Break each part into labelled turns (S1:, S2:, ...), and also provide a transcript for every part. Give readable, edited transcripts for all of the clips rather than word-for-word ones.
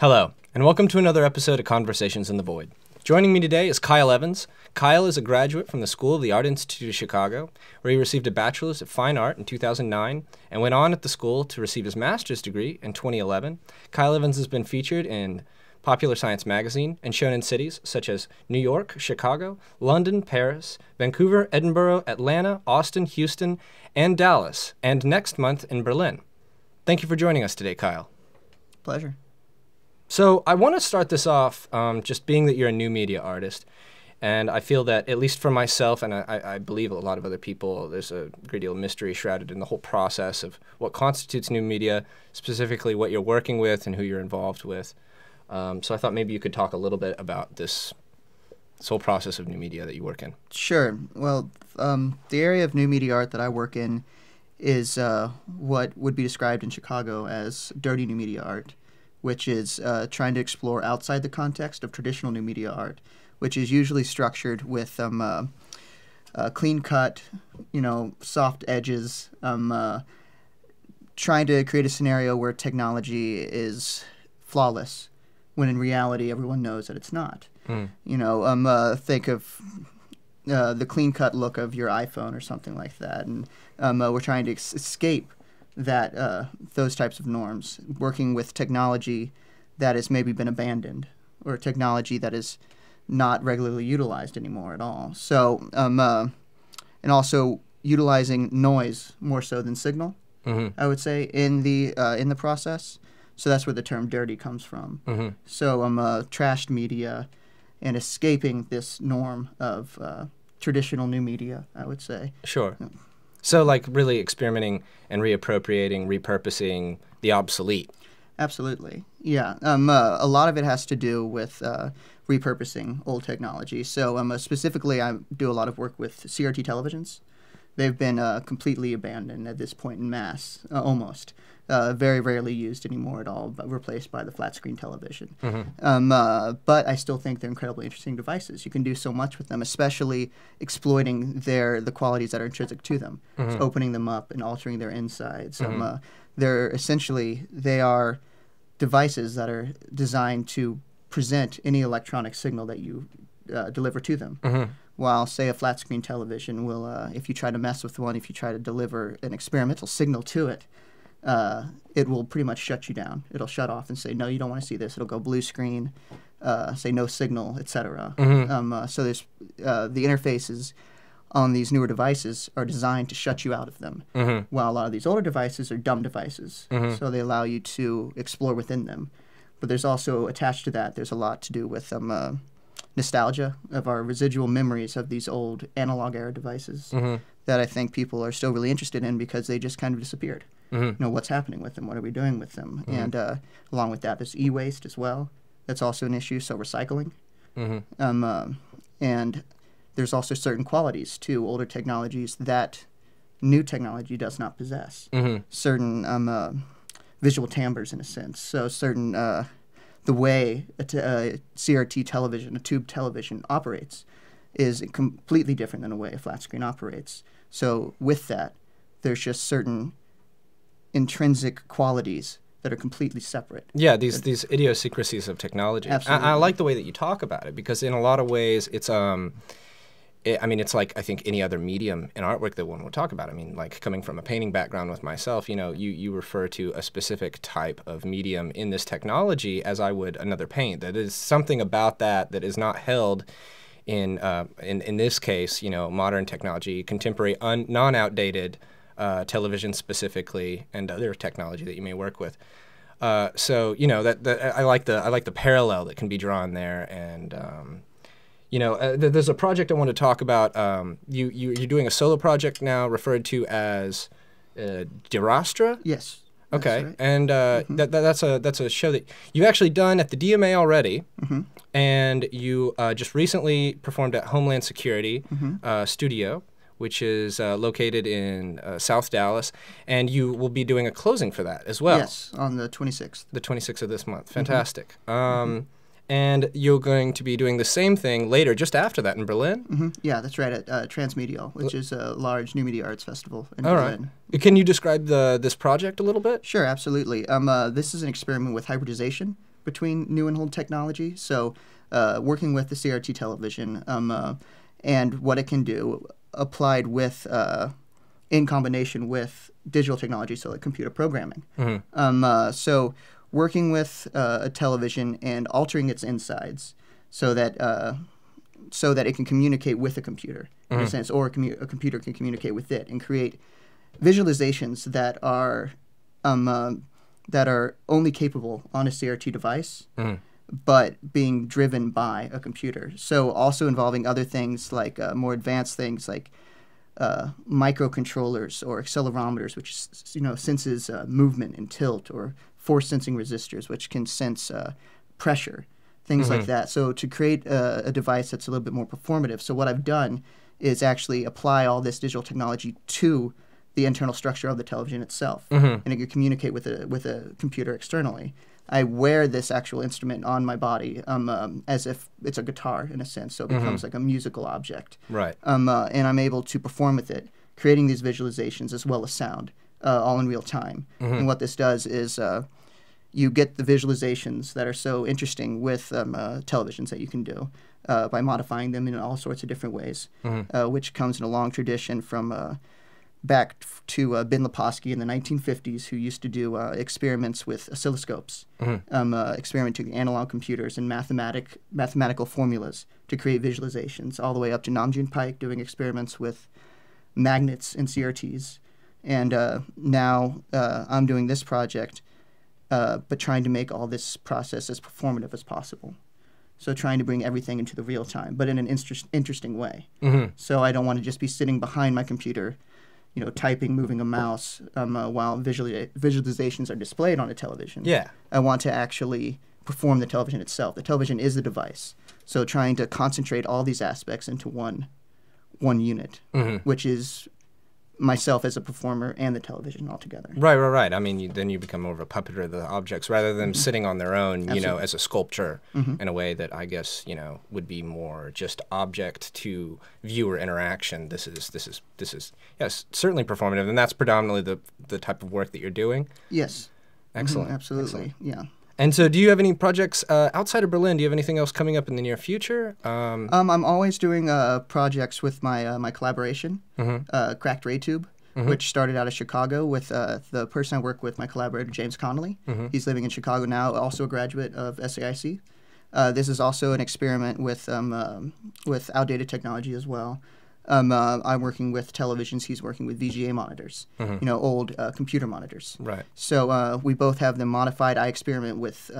S1: Hello, and welcome to another episode of Conversations in the Void. Joining me today is Kyle Evans. Kyle is a graduate from the School of the Art Institute of Chicago, where he received a bachelor's of fine art in 2009 and went on at the school to receive his master's degree in 2011. Kyle Evans has been featured in Popular Science magazine and shown in cities such as New York, Chicago, London, Paris, Vancouver, Edinburgh, Atlanta, Austin, Houston, and Dallas, and next month in Berlin. Thank you for joining us today, Kyle.
S2: Pleasure.
S1: So I want to start this off just being that you're a new media artist, and I feel that, at least for myself, and I believe a lot of other people, there's a great deal of mystery shrouded in the whole process of what constitutes new media, specifically what you're working with and who you're involved with. So I thought maybe you could talk a little bit about this whole process of new media that you work in.
S2: Sure. Well, the area of new media art that I work in is what would be described in Chicago as dirty new media art, which is trying to explore outside the context of traditional new media art, which is usually structured with clean cut, soft edges, trying to create a scenario where technology is flawless, when in reality everyone knows that it's not. Think of the clean cut look of your iPhone or something like that, and we're trying to escape that those types of norms, working with technology that has maybe been abandoned or technology that is not regularly utilized anymore at all. So, and also utilizing noise more so than signal, I would say, in the process. So that's where the term dirty comes from. So trashed media and escaping this norm of traditional new media, I would say.
S1: Sure. So like really experimenting and reappropriating, repurposing the obsolete.
S2: Absolutely. Yeah. A lot of it has to do with repurposing old technology. So specifically, I do a lot of work with CRT televisions. They've been completely abandoned at this point in mass, almost. Very rarely used anymore at all, but replaced by the flat screen television. But I still think they're incredibly interesting devices. You can do so much with them, especially exploiting the qualities that are intrinsic to them, so opening them up and altering their insides. They are devices that are designed to present any electronic signal that you deliver to them. While, say, a flat screen television will, if you try to mess with one, if you try to deliver an experimental signal to it, it will pretty much shut you down. It'll shut off and say, no, you don't want to see this. It'll go blue screen, say no signal, etc. So there's the interfaces on these newer devices are designed to shut you out of them, while a lot of these older devices are dumb devices. So they allow you to explore within them. But there's also, attached to that, there's a lot to do with nostalgia of our residual memories of these old analog era devices that I think people are still really interested in because they just kind of disappeared. What's happening with them? What are we doing with them? And along with that, there's e-waste as well. That's also an issue, so recycling. And there's also certain qualities to older technologies that new technology does not possess. Certain visual timbres, in a sense. So certain the way a CRT television, a tube television, operates is completely different than the way a flat screen operates. So with that, there's just certain intrinsic qualities that are completely separate.
S1: Yeah, these idiosyncrasies of technology.
S2: Absolutely.
S1: I like the way that you talk about it because in a lot of ways it's it's like I think any other medium in artwork that one would talk about. I mean, like coming from a painting background with myself, you refer to a specific type of medium in this technology as I would another paint. That is something about that is not held in this case, modern technology, contemporary, non-outdated television specifically, and other technology that you may work with. So that I like the parallel that can be drawn there, and there's a project I want to talk about. You're doing a solo project now, referred to as Dirastra.
S2: Yes.
S1: Okay,
S2: right.
S1: And that's a show that you've actually done at the DMA already, and you just recently performed at Homeland Security studio, which is located in South Dallas, and you will be doing a closing for that as well.
S2: Yes, on the 26th.
S1: The 26th of this month. Fantastic. And you're going to be doing the same thing later, just after that, in Berlin?
S2: Yeah, that's right, at Transmedial, which is a large new media arts festival in
S1: All
S2: Berlin.
S1: Right. Can you describe this project a little bit?
S2: Sure, absolutely. This is an experiment with hybridization between new and old technology. So working with the CRT television and what it can do applied with in combination with digital technology, so like computer programming. So working with a television and altering its insides so that it can communicate with a computer in a sense, or a computer can communicate with it and create visualizations that are only capable on a CRT device, but being driven by a computer. So also involving other things like more advanced things like microcontrollers or accelerometers, which senses movement and tilt, or force sensing resistors, which can sense pressure, things like that. So to create a device that's a little bit more performative. So what I've done is actually apply all this digital technology to the internal structure of the television itself, and it can communicate with a computer externally. I wear this actual instrument on my body as if it's a guitar in a sense, so it becomes like a musical object.
S1: Right.
S2: And I'm able to perform with it, creating these visualizations as well as sound, all in real time. And what this does is you get the visualizations that are so interesting with televisions that you can do by modifying them in all sorts of different ways, which comes in a long tradition from back to Ben Leposky in the 1950s, who used to do experiments with oscilloscopes, experimenting with analog computers and mathematical formulas to create visualizations, all the way up to Namjoon Paik doing experiments with magnets and CRTs. And now I'm doing this project, but trying to make all this process as performative as possible. So trying to bring everything into the real time, but in an interesting way. So I don't want to just be sitting behind my computer, typing, moving a mouse while visualizations are displayed on a television.
S1: Yeah.
S2: I want to actually perform the television itself. The television is the device. So trying to concentrate all these aspects into one unit, which is myself as a performer and the television altogether.
S1: Right. I mean, then you become more of a puppeteer of the objects rather than sitting on their own, as a sculpture in a way that I guess, would be more just object to viewer interaction. This is yes, certainly performative, and that's predominantly the type of work that you're doing.
S2: Yes.
S1: Excellent.
S2: Absolutely.
S1: Excellent.
S2: Yeah.
S1: And so do you have any projects outside of Berlin? Do you have anything else coming up in the near future?
S2: I'm always doing projects with my collaboration, Cracked Ray Tube, which started out of Chicago with the person I work with, my collaborator, James Connolly. He's living in Chicago now, also a graduate of SAIC. This is also an experiment with outdated technology as well. I'm working with televisions. He's working with VGA monitors, old computer monitors.
S1: Right.
S2: So we both have them modified. I experiment with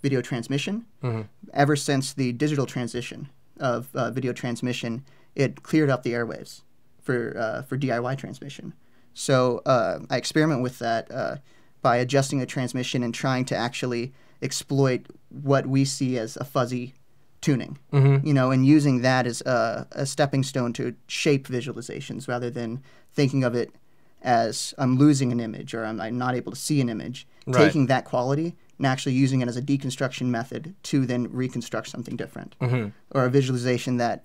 S2: video transmission. Ever since the digital transition of video transmission, it cleared up the airwaves for DIY transmission. So I experiment with that by adjusting a transmission and trying to actually exploit what we see as a fuzzy tuning, and using that as a stepping stone to shape visualizations rather than thinking of it as I'm losing an image or I'm not able to see an image.
S1: Right.
S2: Taking that quality and actually using it as a deconstruction method to then reconstruct something different. Or a visualization that,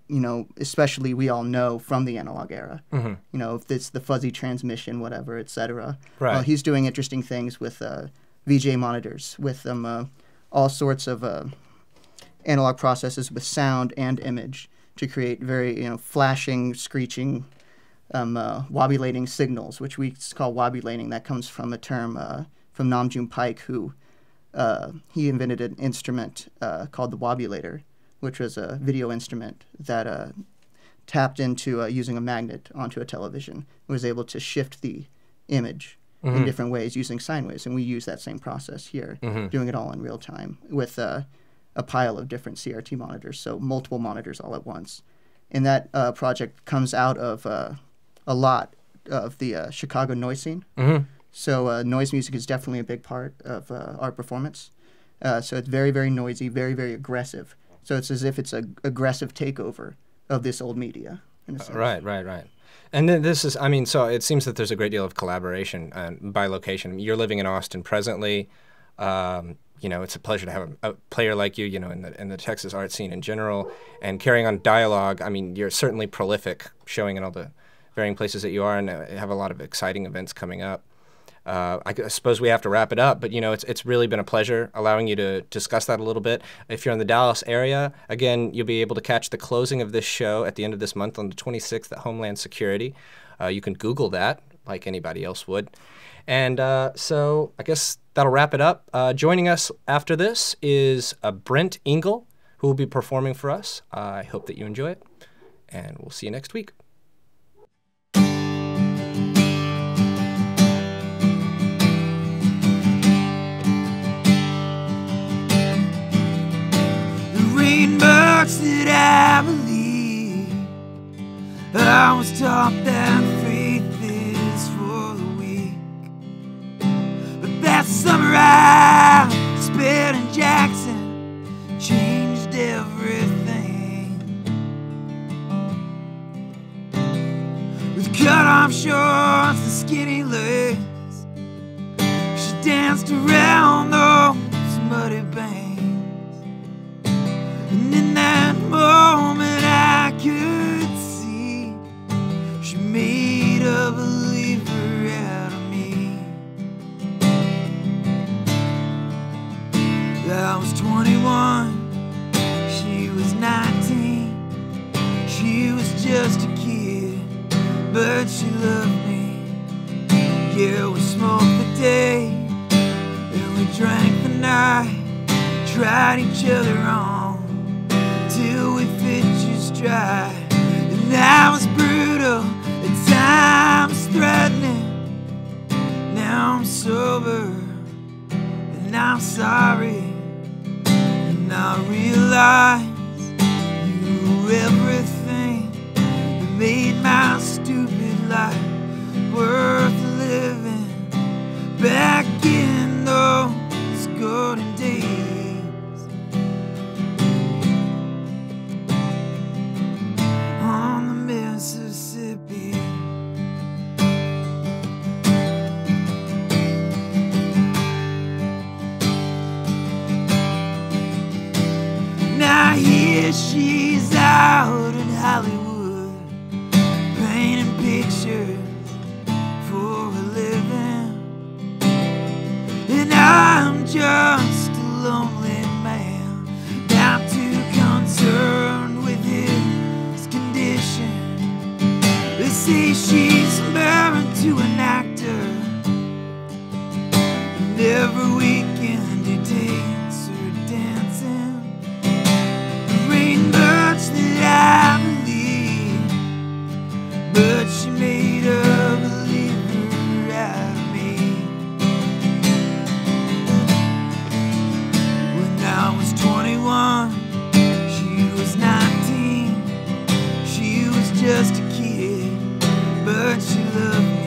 S2: especially we all know from the analog era, if it's the fuzzy transmission, whatever, etc.
S1: Right.
S2: Well, he's doing interesting things with VGA monitors, with all sorts of analog processes with sound and image to create very flashing, screeching, wobulating signals, which we call wobulating. That comes from a term from Namjoon Paik, who he invented an instrument called the wobulator, which was a video instrument that tapped into using a magnet onto a television. It was able to shift the image in different ways using sine waves, and we use that same process here, doing it all in real time with a pile of different CRT monitors, so multiple monitors all at once. And that project comes out of a lot of the Chicago noise scene. So noise music is definitely a big part of our performance. So it's very, very noisy, very, very aggressive. So it's as if it's an aggressive takeover of this old media, in a sense.
S1: Right. And then this is, so it seems that there's a great deal of collaboration by location. You're living in Austin presently. It's a pleasure to have a player like you, in the Texas art scene in general, and carrying on dialogue. You're certainly prolific, showing in all the varying places that you are, and have a lot of exciting events coming up. I suppose we have to wrap it up, but it's really been a pleasure allowing you to discuss that a little bit. If you're in the Dallas area, again, you'll be able to catch the closing of this show at the end of this month on the 26th at Homeland Security. You can Google that like anybody else would. And so I guess that'll wrap it up. Joining us after this is Brent Engle, who will be performing for us. I hope that you enjoy it, and we'll see you next week.
S3: Much that I believe, I was taught that faith is for the weak. But that summer I spent in Jackson changed everything. With cut-off shorts and skinny legs, she danced around those muddy banks. And in that moment I could see she made a believer out of me. I was 21, she was 19. She was just a kid, but she loved me. Yeah, we smoked the day and we drank the night, tried each other on till we fit just dry. And I was brutal, at times threatening. Now I'm sober, and I'm sorry. And I realize you were everything that made my stupid life worth living. Back in those golden days, Mississippi. Now here she's out in Hollywood, painting pictures for a living, and I'm just a lonely man, not too concerned with his condition. They say she's married to an actor, and every weekend he takes her dancing. There ain't much that I believe, but she made a believer out of me. When I was 21, she was 19. She was just a kid, but she loved me.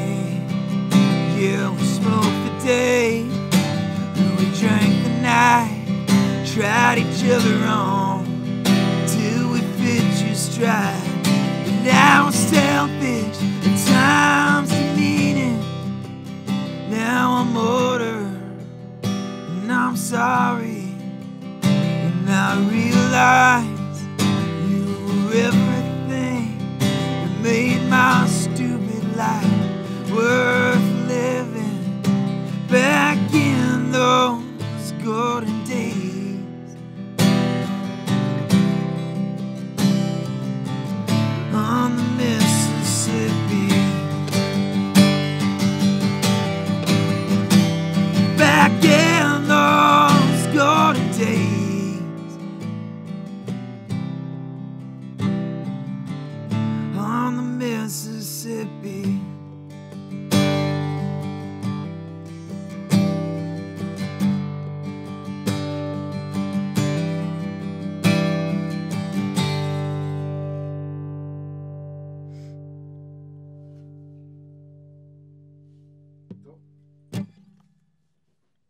S3: Yeah, we smoked the day and we drank the night, tried each other on till we fit just right. And now I'm selfish, at times demeaning. Now I'm older and I'm sorry.